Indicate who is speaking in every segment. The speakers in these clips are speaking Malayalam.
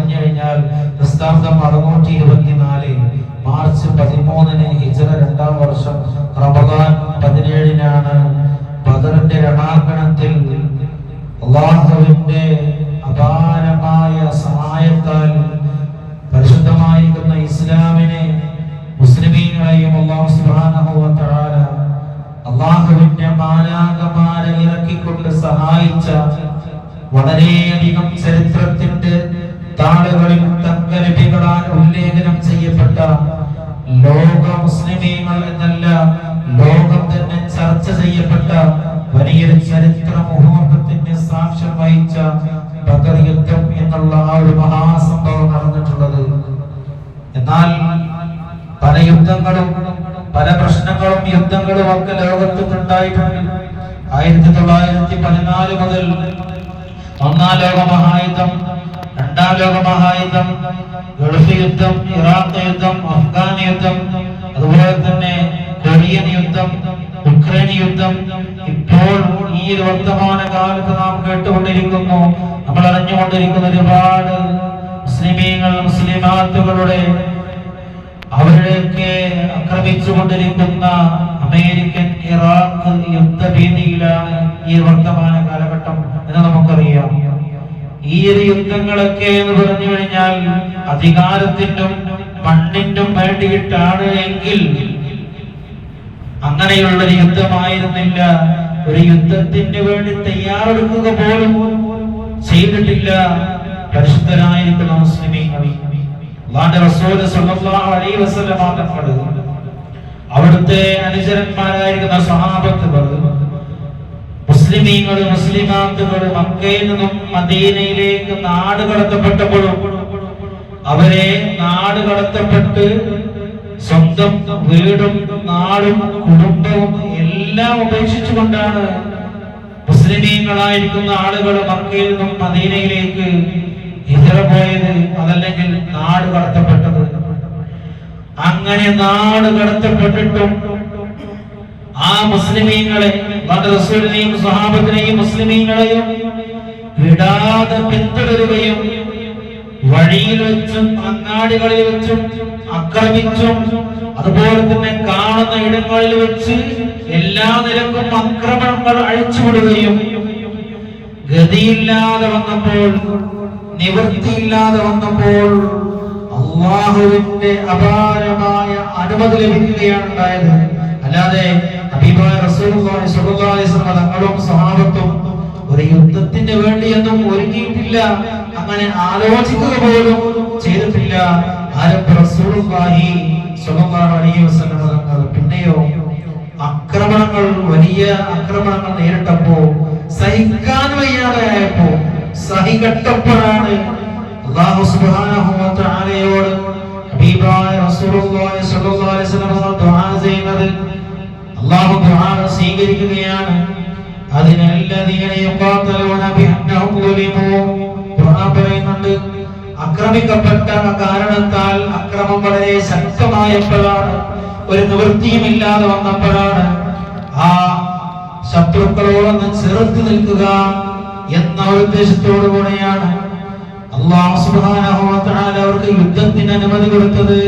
Speaker 1: പറഞ്ഞു കഴിഞ്ഞാൽ ക്രിസ്താബ്ദം 624 മാർച്ച് 13 ഹിജ്റ 2-ാം വർഷം റമദാൻ 17-നാണ് ബദറിന്റെ രണാങ്കണത്തിൽ അല്ലാഹുവിന്റെ അപാരമായ സഹായത്താൽ പരിശുദ്ധമായിരിക്കുന്ന ഇസ്ലാമിനെ മുസ്ലിമീങ്ങളെയും അല്ലാഹു സുബ്ഹാനഹു വ തആല അല്ലാഹുവിന്റെ മാലാഖമാരെ ഇറക്കിക്കൊണ്ട് സഹായിച്ച വളരെയധികം ചരിത്രത്തിന്റെ താളുകളിൽ തങ്കലിപികളാൽ ഉല്ലേഖനം ചെയ്യപ്പെട്ട ലോക മുസ്ലിമീങ്ങൾ എന്നല്ല ലോകം തന്നെ ചർച്ച ചെയ്യപ്പെട്ട വലിയൊരു ചരിത്ര മുഹൂർത്തത്തിന്റെ സാക്ഷ്യം വഹിച്ച ബദർ യുദ്ധം എന്നുള്ള ആ ഒരു മഹാസംഭവം നടന്നിട്ടുള്ളത്. എന്നാൽ പല യുദ്ധങ്ങളും പല പ്രശ്നങ്ങളും യുദ്ധങ്ങളും ഒക്കെ ലോകത്ത് ഉണ്ടായിട്ടുണ്ട്. 1914 മുതൽ 1-ാം ലോക മഹായുദ്ധം, 2-ാം ലോക മഹായുദ്ധം, ഗൾഫ് യുദ്ധം, ഇറാഖ് യുദ്ധം, അഫ്ഗാൻ യുദ്ധം, അതുപോലെ തന്നെ കൊറിയൻ യുദ്ധം, ഉക്രൈൻ യുദ്ധം, ഇപ്പോൾ ഈ വർത്തമാന കാലത്ത് നാം കേട്ടുകൊണ്ടിരിക്കുന്നു, നമ്മൾ അറിഞ്ഞുകൊണ്ടിരിക്കുന്ന ഒരുപാട് മുസ്ലിമീങ്ങൾ മുസ്ലിമാത്തുകളുടെ അവരുടെയൊക്കെ ആക്രമിച്ചുകൊണ്ടിരിക്കുന്ന അമേരിക്കൻ ഇറാഖ് യുദ്ധഭീതിയിലാണ് ഈ വർത്തമാന കാലഘട്ടം എന്ന് നമുക്കറിയാം. ഈ ഒരു യുദ്ധങ്ങളൊക്കെ എന്ന് പറഞ്ഞു കഴിഞ്ഞാൽ അധികാരത്തിനും മണ്ണിനും വേണ്ടിയിട്ടാണ് എങ്കിൽ അങ്ങനെയുള്ളൊരു യുദ്ധമായിരുന്നില്ല. ഒരു യുദ്ധത്തിന് വേണ്ടി തയ്യാറെടുക്കുക പോലും ചെയ്തിട്ടില്ല പരിശുദ്ധരായിരിക്കുന്ന മുസ്ലിമീങ്ങൾ. അല്ലാഹുവിന്റെ റസൂൽ സ്വല്ലല്ലാഹു അലൈഹി വസല്ലം തങ്ങൾ അവിടുത്തെ അനുചരന്മാരായിരിക്കുന്ന സ്വഹാബത്തുകൾ മുസ്ലിമീങ്ങൾ മുസ്ലിമാത്തുകൾ മക്കയിൽ നിന്നും മദീനയിലേക്ക് നാട് കടത്തപ്പെട്ടപ്പോഴും അവരെ നാട് കടത്തപ്പെട്ട് സ്വന്തം വീടും നാടും കുടുംബവും എല്ലാം ഉപേക്ഷിച്ചുകൊണ്ടാണ് മുസ്ലിമീങ്ങളായിരിക്കുന്ന ആളുകൾ മക്കയിൽ നിന്നും മദീനയിലേക്ക് ഹിജ്റ പോയത്, അതല്ലെങ്കിൽ നാട് കടത്തപ്പെട്ടത്. അങ്ങനെ നാട് കടത്തപ്പെട്ടിട്ടും ആ മുസ്ലിമീങ്ങളെ റസൂലിനെയും സ്വഹാബത്തിനെയും മുസ്ലിമീങ്ങളെയും വിടാതെ പിന്തുടരുകയും വഴിയിൽ വെച്ചും അങ്ങാടികളിൽ വെച്ചും ആക്രമിച്ചും അതുപോലെ തന്നെ കാണുന്ന ഇടങ്ങളിൽ വെച്ച് എല്ലാ നിലക്കും ആക്രമണങ്ങൾ അഴിച്ചുവിടുകയും ഗതിയില്ലാതെ വന്നപ്പോൾ നിവൃത്തിയില്ലാതെ വന്നപ്പോൾ അല്ലാഹുവിന്റെ അപാരമായ അനുമതി ലഭിക്കുകയാണ് ഉണ്ടായത്. അല്ലാതെ ഹബീബായ റസൂലുള്ളാഹി സ്വല്ലല്ലാഹു അലൈഹി വസല്ലം തങ്ങളും സ്വഹാബത്തും ഒരു യുദ്ധത്തിന് വേണ്ടിയൊന്നും ഒരുങ്ങിയിട്ടില്ല, അങ്ങനെ ആലോചിക്കുക പോലും ചെയ്തിട്ടില്ല. റസൂലുള്ളാഹി സ്വല്ലല്ലാഹു അലൈഹി വസല്ലം തങ്ങൾ പിന്നെയോ ആക്രമണങ്ങൾ, വലിയ ആക്രമണങ്ങൾ നേരിട്ടപ്പോ സഹിക്കാൻ വയ്യാതെയായപ്പോ സഹികെട്ടപ്പോഴാണ് അല്ലാഹു സുബ്ഹാനഹു വ തആലയോട് ഹബീബായ റസൂലുള്ളാഹി സ്വല്ലല്ലാഹു അലൈഹി വസല്ലം ദുആ ചെയ്യുന്നത്. അല്ലാഹു ദുആ സ്വീകരിക്കുകയാണ്. അതിനല്ലദീന യഖാതലൂന ബിഅന്നഹും ളുലിമു, ഖുർആൻ പറയുന്നുണ്ട് ആക്രമിക്കപ്പെട്ട കാരണത്താൽ അക്രമം വളരെ ശക്തമായപ്പോഴാണ്, ഒരു നിവൃത്തിയുമില്ലാതെ വന്നപ്പോഴാണ് ആ ശത്രുക്കളോടൊന്ന് ചെറുത്ത് നിൽക്കുക എന്ന ഉദ്ദേശത്തോടു കൂടെയാണ് അല്ലാഹു സുബ്ഹാനഹു വ തആല അവർക്ക് യുദ്ധത്തിന് അനുമതി കൊടുത്തത്.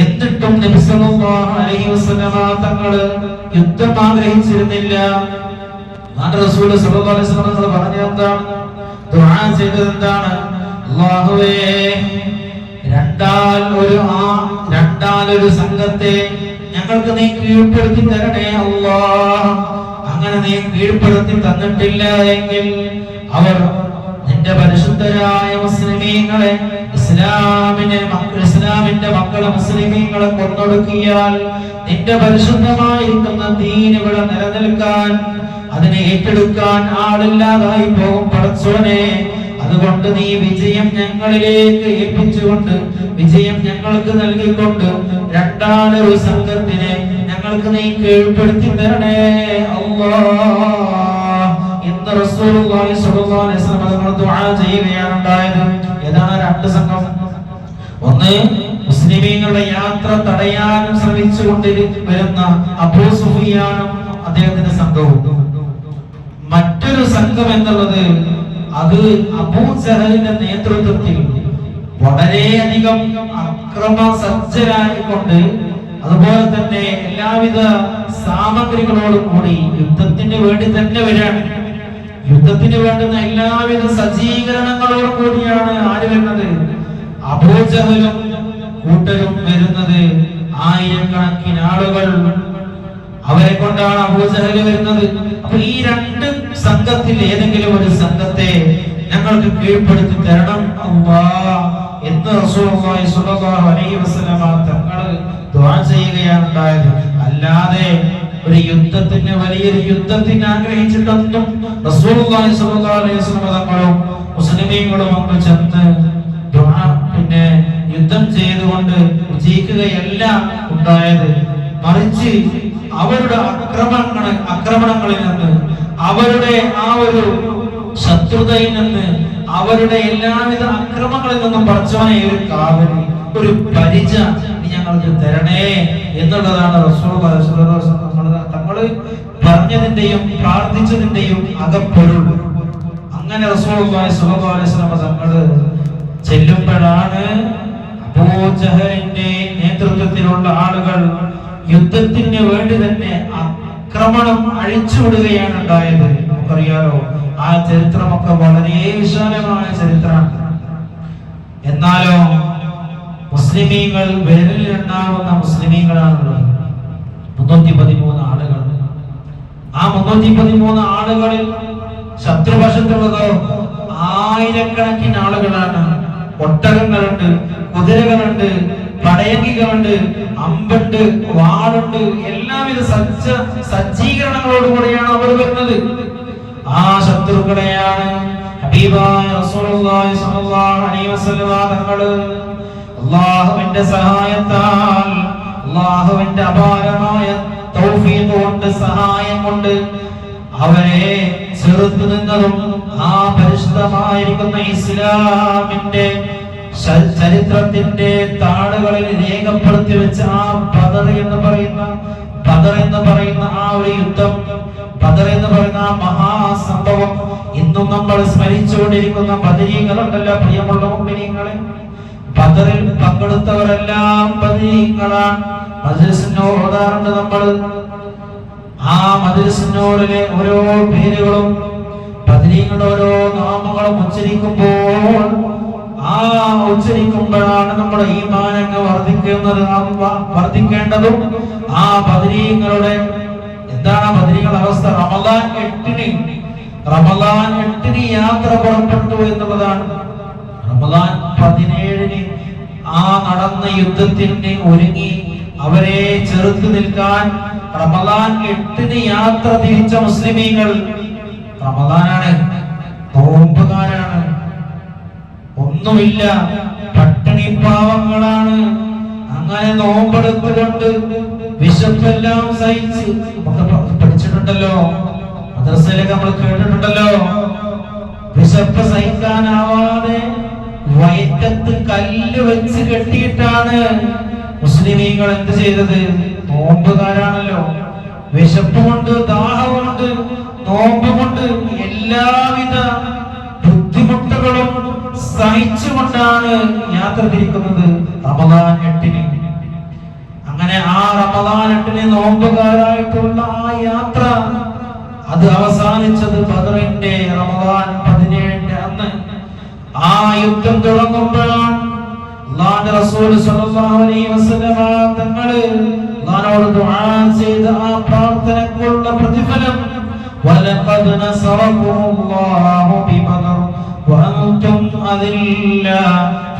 Speaker 1: എന്നിട്ടും നബി സല്ലല്ലാഹു അലൈഹി വസല്ലം തങ്ങൾ യുദ്ധം ആഗ്രഹിച്ചിരുന്നില്ല. റസൂൽ സല്ലല്ലാഹു അലൈഹി വസല്ലം പറഞ്ഞ എന്താണ്, ദുആ ചെയ്തത് എന്താണ്? അല്ലാഹുവേ, രണ്ടാലൊരു സംഘത്തെ ഞങ്ങൾക്ക് നീ കീഴ്പ്പെടുത്തി തരണേ അല്ലാഹ്. അങ്ങനെ നീ കീഴ്പ്പെടുത്തി തന്നിട്ടില്ല എങ്കിൽ അവർ നിന്റെ പരിശുദ്ധരായ മുസ്ലിമീങ്ങളെ, ഇസ്ലാമിന്റെ മക്കളെ മുസ്ലിമീങ്ങളെ കൊന്നൊടുക്കിയാൽ നിന്റെ പരിശുദ്ധമായിരിക്കുന്ന ദീൻ ഇവിടെ നിലനിൽക്കാൻ, അതിനെ ഏറ്റെടുക്കാൻ ആളില്ലാതായി പോകും പടച്ചോനെ. അതുകൊണ്ട് നീ വിജയം ഞങ്ങളിലേക്ക് ഏൽപ്പിച്ചുകൊണ്ട്, വിജയം ഞങ്ങൾക്ക് നൽകിക്കൊണ്ട് രണ്ടാളൊരു സംഘത്തിനെ ഞങ്ങൾക്ക് നീ കീഴ്പ്പെടുത്തി തരണേ അല്ലാഹ് എന്ന് റസൂലുള്ളാഹി സ്വല്ലല്ലാഹു അലൈഹി വസല്ലം ദുആ ചെയ്യുകയാണ് ഉണ്ടായത്. ഏതാണ് രണ്ട് സംഘം? ഒന്ന് മുസ്ലിമീങ്ങളുടെ യാത്ര തടയാനും ശ്രമിച്ചുകൊണ്ടിരുന്ന അബൂ സുഫിയാനും അദ്ദേഹത്തിന്റെ സംഘവും. മറ്റൊരു സംഘം എന്നുള്ളത് അത് അബൂ ജഹലിന്റെ നേതൃത്വത്തിൽ വളരെയധികം അക്രമസജ്ജരായിക്കൊണ്ട് അതുപോലെ തന്നെ എല്ലാവിധ സാമഗ്രികളോടും കൂടി യുദ്ധത്തിന് വേണ്ടി തന്നെ വരികയാണ്. യുദ്ധത്തിന് വേണ്ടുന്ന എല്ലാവിധ സജ്ജീകരണങ്ങളോടും കൂടിയാണ് ആര് വരുന്നത്? അബൂജഹലും കൂട്ടരും വരുന്നത്. ആയിരക്കണക്കിന് ആളുകൾ അവരെ കൊണ്ടാണ് അബൂജഹൽ വരുന്നത്. അപ്പൊ ഈ രണ്ട് സംഘത്തിൽ ഏതെങ്കിലും ഒരു സംഘത്തെ ഞങ്ങൾക്ക് കീഴ്പ്പെടുത്തി തരണം അല്ലാഹ് എന്ന് റസൂലുള്ളാഹി സ്വല്ലല്ലാഹു അലൈഹി വസല്ലം തങ്ങൾ ദുആ ചെയ്യുകയാണ് ഉണ്ടായത്. അല്ലാതെ ഒരു യുദ്ധത്തിന്, വലിയൊരു യുദ്ധത്തിന് ആഗ്രഹിച്ചിട്ടൊന്നും റസൂലുള്ളാഹി സ്വല്ലല്ലാഹു അലൈഹി വസല്ലം തങ്ങളും മുസ്ലിമീങ്ങളും അങ്ങ് ചെന്ന് പിന്നെ യുദ്ധം ചെയ്തുകൊണ്ട് വിജയിക്കുകയല്ല ഉണ്ടായത്. മറിച്ച് അവരുടെ ആക്രമണങ്ങളിൽ നിന്ന്, അവരുടെ ആ ഒരു ശത്രുതയിൽ നിന്ന്, അവരുടെ എല്ലാവിധ അക്രമങ്ങളിൽ നിന്നും പടച്ചവനെ ഒരു കാവലി, ഒരു പരിച ഞങ്ങൾക്ക് തരണേ എന്നുള്ളതാണ് റസൂലുള്ളാഹി സ്വല്ലല്ലാഹു അലൈഹി വസല്ലം തങ്ങൾ പറഞ്ഞതിന്റെയും പ്രാർത്ഥിച്ചതിന്റെയും അകപ്പൊരുൾ. അങ്ങനെ റസൂലുള്ളാഹി സ്വല്ലല്ലാഹു അലൈഹി വസല്ലം തങ്ങൾ ചെല്ലുമ്പോഴാണ് അബൂജഹലിന്റെ നേതൃത്വത്തിലുള്ള ആളുകൾ യുദ്ധത്തിന് വേണ്ടി തന്നെ ആക്രമണം അഴിച്ചുവിടുകയാണ് ഉണ്ടായത്. നമുക്കറിയാലോ, ആ ചരിത്രമൊക്കെ വളരെ വിശാലമായ ചരിത്രമാണ്. എന്നാലോ മുസ്ലിമീങ്ങൾ വിരലിലുണ്ടാവുന്ന മുസ്ലിമീങ്ങളാണുള്ളത്. 313 ആളുകൾ. ആ 313 ആളുകളിൽ ശത്രുപക്ഷത്തുള്ളതോ ആയിരക്കണക്കിന് ആളുകളാണ്. ഒട്ടകങ്ങളുണ്ട്, കുതിരകളുണ്ട്, പടയങ്കികളുണ്ട്, അമ്പുണ്ട്, വാളുണ്ട്, എല്ലാവിധ സജ്ജീകരണങ്ങളോടുകൂടിയാണ് അവർ വരുന്നത്. ആ ശത്രുക്കളെയാണ് ഹബീബായ റസൂലുള്ളാഹി സ്വല്ലല്ലാഹു അലൈഹി വസല്ലം തങ്ങൾ അല്ലാഹുവിന്റെ സഹായത്താൽ, അല്ലാഹുവിന്റെ അപാരമായ തൗഫീഖ് കൊണ്ട്, സഹായം കൊണ്ട് അവരെ ചെറുത്തു നിന്നതും ആ പരിശുദ്ധമായിരിക്കുന്ന ഇസ്ലാമിന്റെ ചരിത്രത്തിന്റെ താളുകളിൽ രേഖപ്പെടുത്തി വെച്ച ആ ബദർ എന്ന് പറയുന്ന ആ ഒരു യുദ്ധം, ബദർ എന്ന് പറയുന്ന ആ മഹാസംഭവം ഇന്നും നമ്മൾ സ്മരിച്ചുകൊണ്ടിരിക്കുന്ന ബദരീങ്ങളുണ്ടല്ലോ പ്രിയമുള്ള മുഅ്മിനീങ്ങളെ. ബദറിൽ പങ്കെടുത്തവരെല്ലാം ബദരീങ്ങളാണ്. മജ്ലിസിനോട് ഓതാറുണ്ട് നമ്മൾ. ആ മജ്ലിസിനോടിലെ ഓരോ പേരുകളും ബദരീങ്ങളുടെ ഓരോ നാമങ്ങളും ഉച്ചരിക്കുമ്പോഴാണ് നമ്മുടെ ഈമാനങ്ങ് വർദ്ധിക്കേണ്ടതും. ആ ബദരീങ്ങളുടെ എന്താണ് ബദരീങ്ങളുടെ അവസ്ഥ? റമളാൻ 8 യാത്ര പുറപ്പെട്ടു എന്നുള്ളതാണ്. റമളാൻ 17 ആ നടന്ന യുദ്ധത്തിന് ഒരുങ്ങി അവരെ ചെറുത്ത് നിൽക്കാൻ റമളാൻ 8 യാത്ര തിരിച്ച മുസ്ലിമീങ്ങൾ റമളാനാണ്, നോമ്പുകാരാണ്, ഒന്നുമില്ല, പട്ടിണി പാവങ്ങളാണ്. അങ്ങനെ നോമ്പെടുത്തുകൊണ്ട് വിശപ്പെല്ലാം സഹിച്ച്, നമുക്ക് പഠിച്ചിട്ടുണ്ടല്ലോ, മദ്രസയിലൊക്കെ നമ്മൾ കേട്ടിട്ടുണ്ടല്ലോ, വിശപ്പ് സഹിക്കാനാവാതെ വയറ്റത്ത് കല്ല് വെച്ച് കെട്ടിയിട്ടാണ് മുസ്ലിമീങ്ങൾ എന്ത് ചെയ്തത്? നോമ്പുകാരാണല്ലോ. വിശപ്പ് കൊണ്ട്, ദാഹമുണ്ട്, നോമ്പ് കൊണ്ട് എല്ലാവിധ ബുദ്ധിമുട്ടുകളും സഹിച്ചുകൊണ്ടാണ് യാത്ര തിരിക്കുന്നത് റമളാൻ 8. അങ്ങനെ ആ റമളാൻ 8 നോമ്പുകാരായിട്ടുള്ള ആ യാത്ര അത് അവസാനിച്ചത് ബദറിന്റെ റമളാൻ 17 അന്ന്. ആ യുദ്ധം തുടങ്ങുമ്പോഴാണ് അല്ലാഹുവിന്റെ റസൂൽ സ്വല്ലല്ലാഹു അലൈഹി വസല്ലം തങ്ങൾ അല്ലാഹുവോട് ദുആ ചെയ്ത ആ പ്രാർത്ഥനയ്ക്കുള്ള പ്രതിഫലം വലഖദ് നസറകുമുല്ലാഹു ബിബദർ വഅൻതും അദില്ല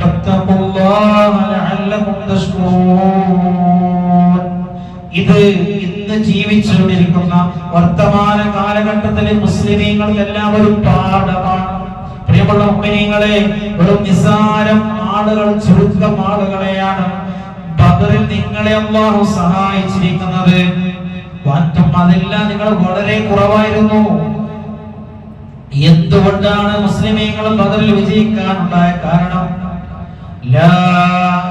Speaker 1: ഫത്തഖുല്ലാഹ ലഅല്ലകും തഷ്കുറൂൻ. ഇത് ഇന്ന് ജീവിച്ചുകൊണ്ടിരിക്കുന്ന വർത്തമാന കാലഘട്ടത്തിലെ മുസ്ലിമീങ്ങൾക്ക് എല്ലാവരും പാഠമാണ്. പ്രിയമുള്ള മുഅ്മിനീങ്ങളെ, വെറും നിസ്സാരം ആളുകൾ, ചുരുക്കം ആളുകളെയാണ് ബദറിൽ നിങ്ങളെ അല്ലാഹു സഹായിച്ചിരിക്കുന്നത്. അതില്ല, നിങ്ങൾ വളരെ കുറവായിരുന്നു. എന്തുകൊണ്ടാണ് മുസ്ലിമീങ്ങൾ ബദറിൽ വിജയിക്കാനുണ്ടായ കാരണം? ലാ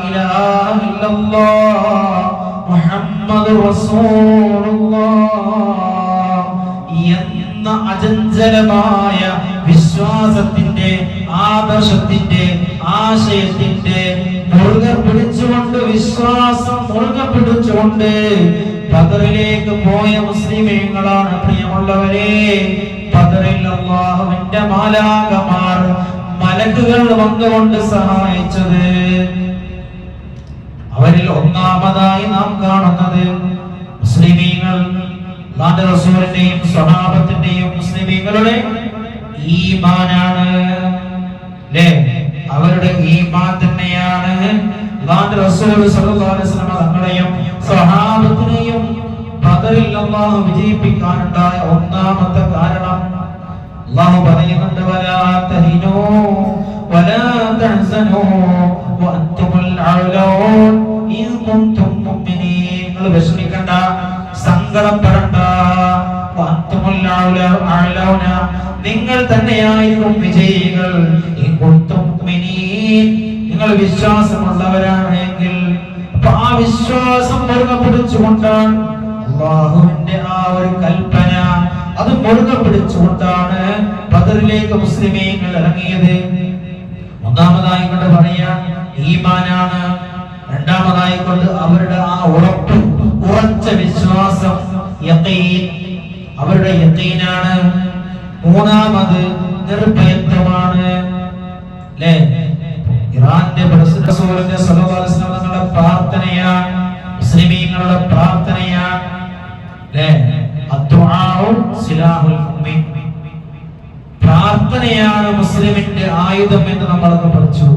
Speaker 1: ഇലാഹ ഇല്ലല്ലാഹ് മുഹമ്മദുർ റസൂലുള്ളാഹ് എന്ന അചഞ്ചലമായ വിശ്വാസത്തിന്റെ ആദർശത്തിന്റെ ആശയത്തിന്റെ മുറുകെ പിടിച്ചുകൊണ്ട് വിശ്വാസം മുറുകെ പിടിച്ചുകൊണ്ട് ബദറിലേക്ക് പോയ മുസ്ലിമീങ്ങളാണ് പ്രിയമുള്ളവരെ. ബദറിൽ അല്ലാഹുവിന്റെ മാലാഖമാർ മലക്കുകൾ വന്നുകൊണ്ട് സഹായിച്ചത്. അവരിൽ ഒന്നാമതായി നാം കാണുന്നത് മുസ്ലിമീങ്ങൾ അല്ലാഹുവിന്റെ റസൂലിന്റെയും സ്വഹാബത്തിന്റെയും മുസ്ലിമീങ്ങളുടെ ഈമാനാണ്. അവരുടെ ഈമാൻ തന്നെയാണ് അല്ലാഹുവിന്റെ റസൂൽ സ്വല്ലല്ലാഹു അലൈഹി വസല്ലം തങ്ങളെയും സ്വഹാബത്തിനെയും ബദറിൽ അല്ലാഹു വിജയിപ്പിക്കാനുണ്ടായ ഒന്നാമത്തെ കാരണം. അല്ലാഹു പറയുന്നുണ്ട്, വലാ തഹിനൂ വലാ തഹ്സനൂ വഅൻതുമുൽ അഅ്ലൗൻ ഇൻ കുൻതും മുഅ്മിനീൻ. നിങ്ങൾ വിഷമിക്കണ്ട, സങ്കടപ്പെടണ്ട. വഅൻതുമുൽ അഅ്ലൗന, നിങ്ങൾ തന്നെയായിരിക്കും വിജയികൾ. ഇൻ കുൻതും മുഅ്മിനീൻ, നിങ്ങൾ വിശ്വാസമുള്ളവരാണെങ്കിൽ. അപ്പൊ ആ വിശ്വാസം മുറുകെ പിടിച്ചുകൊണ്ടാണ് അല്ലാഹുവിന്റെ ആ ഒരു കൽപ്പന, അത് മുറുകെ പിടിച്ചുകൊണ്ടാണ് ബദറിലേക്ക് മുസ്ലിമീങ്ങൾ ഇറങ്ങിയത്. ഒന്നാമതായി കൊണ്ട് പറയാൻ ഈമാനാണ്. രണ്ടാമതായി കൊണ്ട് അവരുടെ ആ ഉറപ്പ്, ഉറച്ച വിശ്വാസം, യഖീൻ, അവരുടെ യഖീനാണ്. മൂന്നാമത് നിർഭയത്വമാണ്. അല്ലേ? ഇറാന്റെ പ്രസിഡന്റ് റസൂലുള്ളാഹി സ്വല്ലല്ലാഹു അലൈഹി വസല്ലം തങ്ങളുടെ പ്രാർത്ഥനയാണ്, മുസ്ലിമീങ്ങളുടെ പ്രാർത്ഥനയാണ്. അല്ലേ? അദ്ദുആഉ സിലാഹുൽ മുഅ്മിൻ, പ്രാർത്ഥനയാണ് മുസ്ലിമിന്റെ ആയുധം എന്ന് നമ്മളൊക്കെ പഠിച്ചു.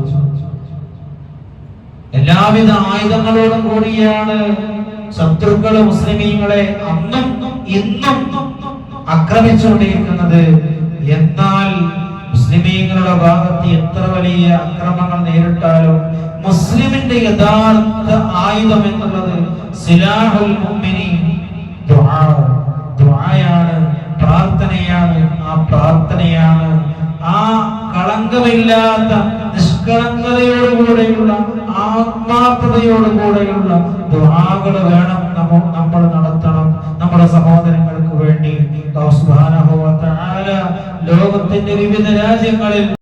Speaker 1: എല്ലാവിധ ആയുധങ്ങളോടും കൂടിയാണ് ശത്രുക്കൾ മുസ്ലിമീങ്ങളെ അന്നും ഇന്നും ആക്രമിച്ചുകൊണ്ടിരിക്കുന്നത്. എന്നാൽ മുസ്ലിമീങ്ങളുടെ ഭാഗത്ത് എത്ര വലിയ അക്രമങ്ങൾ നേരിട്ടാലും മുസ്ലിമിന്റെ യഥാർത്ഥ ആയുധം എന്നുള്ളത് സിലാഹുൽ മുഅ്മിനീൻ ദുആയാണ്, പ്രാർത്ഥനയാണ്. ആ പ്രാർത്ഥനയാണ്, ആ കളങ്കമില്ലാത്ത നിഷ്കളങ്കതയോടുകൂടെയുള്ള ആത്മാർത്ഥതയോടുകൂടെയുള്ള ദുആകൾ വേണം നമ്മൾ നടത്തണം നമ്മുടെ സഹോദരങ്ങൾക്ക് വേണ്ടി. അല്ലാഹു സുബ്ഹാനഹു വ തആല ലോകത്തിന്റെ വിവിധ രാജ്യങ്ങളിൽ